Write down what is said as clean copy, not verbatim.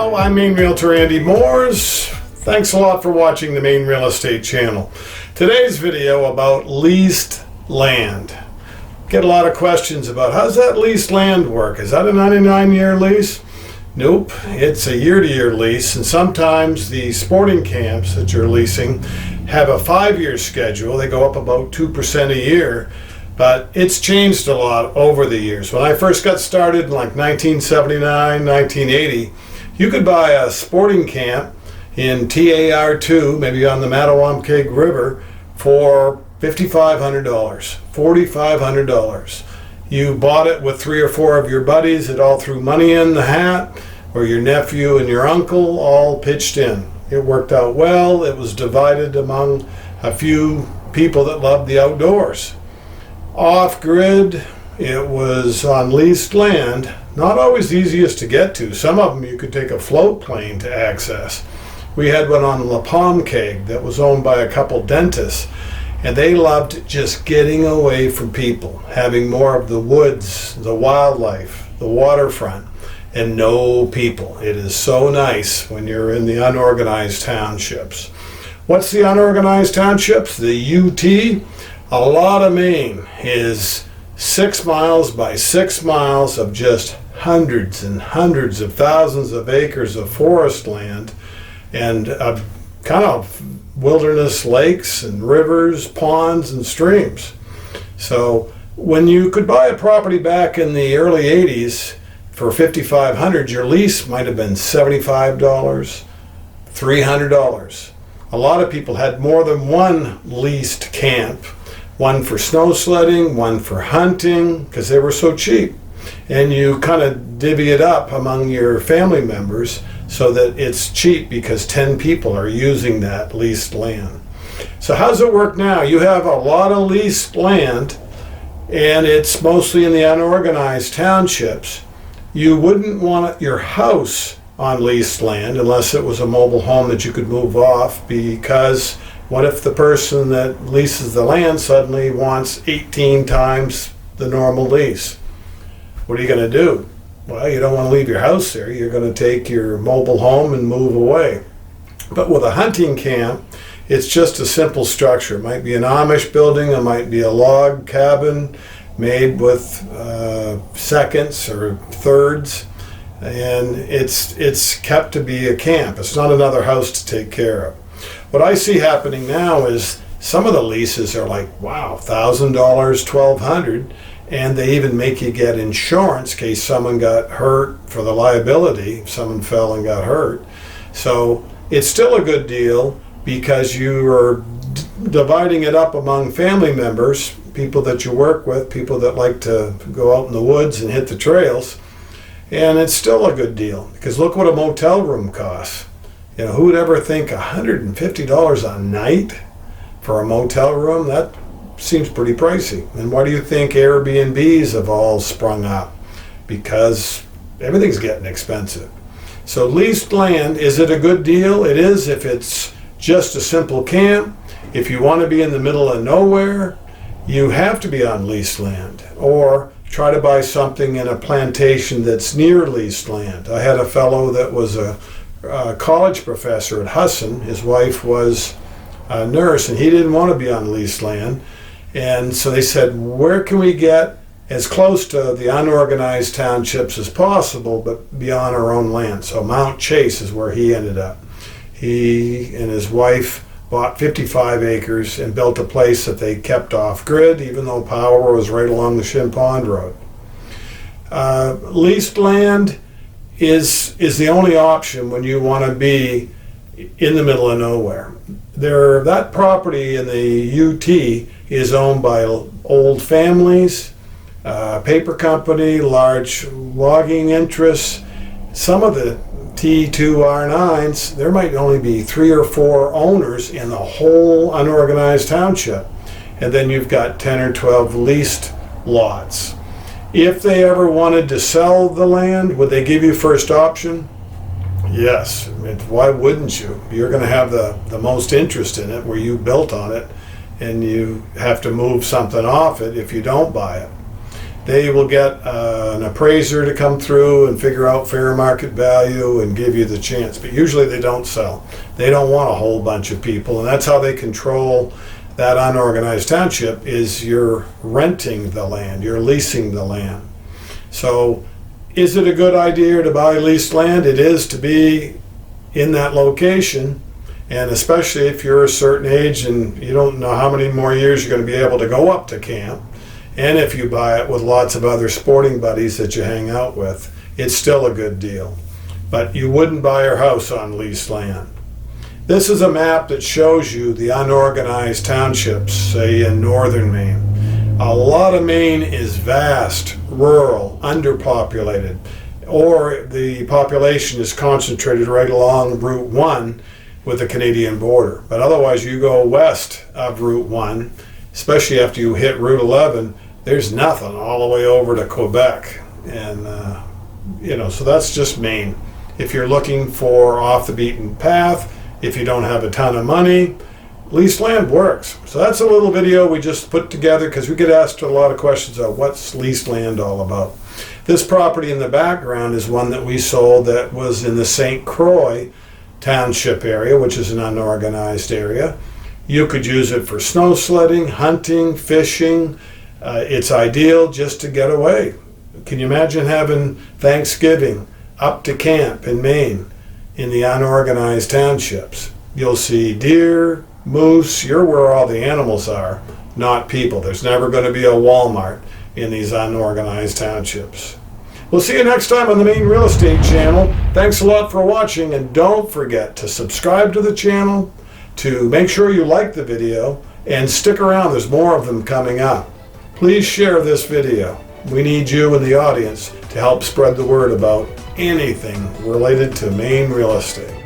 Hello, I'm Maine Realtor Andy Mooers. Thanks a lot for watching the Maine Real Estate channel. Today's video about leased land. Get a lot of questions about how's that leased land work? Is that a 99-year lease? Nope, it's a year-to-year lease, and sometimes the sporting camps that you're leasing have a 5-year schedule. They go up about 2% a year, but it's changed a lot over the years. When I first got started in like 1979, 1980, you could buy a sporting camp in TAR2, maybe on the Mattawamkeag River, for $5,500, $4,500. You bought it with 3 or 4 of your buddies that all threw money in the hat, or your nephew and your uncle all pitched in. It worked out well. It was divided among a few people that loved the outdoors. Off-grid, it was on leased land, not always the easiest to get to. Some of them you could take a float plane to access. We had one on Lapalmkeag that was owned by a couple dentists, and they loved just getting away from people, having more of the woods, the wildlife, the waterfront, and no people. It is so nice when you're in the unorganized townships. What's the unorganized townships? The UT. A lot of Maine is 6 miles by 6 miles of just hundreds and hundreds of thousands of acres of forest land and kind of wilderness lakes and rivers, ponds and streams. So when you could buy a property back in the early 80s for $5,500, your lease might have been $75, $300. A lot of people had more than one leased camp. One for snow sledding, one for hunting, because they were so cheap. And you kind of divvy it up among your family members so that it's cheap because 10 people are using that leased land. So how's it work now? You have a lot of leased land, and it's mostly in the unorganized townships. You wouldn't want your house on leased land unless it was a mobile home that you could move off, because what if the person that leases the land suddenly wants 18 times the normal lease? What are you going to do? Well, you don't want to leave your house there. You're going to take your mobile home and move away. But with a hunting camp, it's just a simple structure. It might be an Amish building, it might be a log cabin made with seconds or thirds, and it's kept to be a camp. It's not another house to take care of. What I see happening now is some of the leases are like, wow, $1,000, $1,200, and they even make you get insurance in case someone got hurt for the liability, if someone fell and got hurt. So it's still a good deal because you are dividing it up among family members, people that you work with, people that like to go out in the woods and hit the trails, and it's still a good deal because look what a motel room costs. You know, who would ever think $150 a night for a motel room? That seems pretty pricey. And why do you think Airbnbs have all sprung up? Because everything's getting expensive. So leased land, is it a good deal? It is if it's just a simple camp. If you want to be in the middle of nowhere, you have to be on leased land. Or try to buy something in a plantation that's near leased land. I had a fellow that was a college professor at Houlton. His wife was a nurse, and he didn't want to be on leased land. And so they said, where can we get as close to the unorganized townships as possible, but be on our own land? So Mount Chase is where he ended up. He and his wife bought 55 acres and built a place that they kept off grid, even though power was right along the Shin Pond Road. Leased land is the only option when you want to be in the middle of nowhere. That property in the UT is owned by old families, paper company, large logging interests. Some of the T2R9s, there might only be 3 or 4 owners in the whole unorganized township. And then you've got 10 or 12 leased lots. If they ever wanted to sell the land, would they give you first option? Yes. Why wouldn't you? You're going to have the most interest in it where you built on it, and you have to move something off it if you don't buy it. They will get an appraiser to come through and figure out fair market value and give you the chance. But usually they don't sell. They don't want a whole bunch of people, and that's how they control that unorganized township. Is you're renting the land, you're leasing the land. So is it a good idea to buy leased land? It is, to be in that location, and especially if you're a certain age and you don't know how many more years you're going to be able to go up to camp. And if you buy it with lots of other sporting buddies that you hang out with, it's still a good deal. But you wouldn't buy your house on leased land. This is a map that shows you the unorganized townships, say in northern Maine. A lot of Maine is vast, rural, underpopulated, or the population is concentrated right along Route 1 with the Canadian border. But otherwise, you go west of Route 1, especially after you hit Route 11, there's nothing all the way over to Quebec. And, so that's just Maine. If you're looking for off the beaten path, if you don't have a ton of money, leased land works. So that's a little video we just put together because we get asked a lot of questions of what's leased land all about. This property in the background is one that we sold that was in the St. Croix township area, which is an unorganized area. You could use it for snow sledding, hunting, fishing. It's ideal just to get away. Can you imagine having Thanksgiving up to camp in Maine in the unorganized townships? You'll see deer, moose. You're where all the animals are, not people. There's never going to be a Walmart in these unorganized townships. We'll see you next time on the Maine Real Estate channel. Thanks a lot for watching, and don't forget to subscribe to the channel, to make sure you like the video, and stick around. There's more of them coming up. Please share this video. We need you in the audience to help spread the word about anything related to Maine real estate.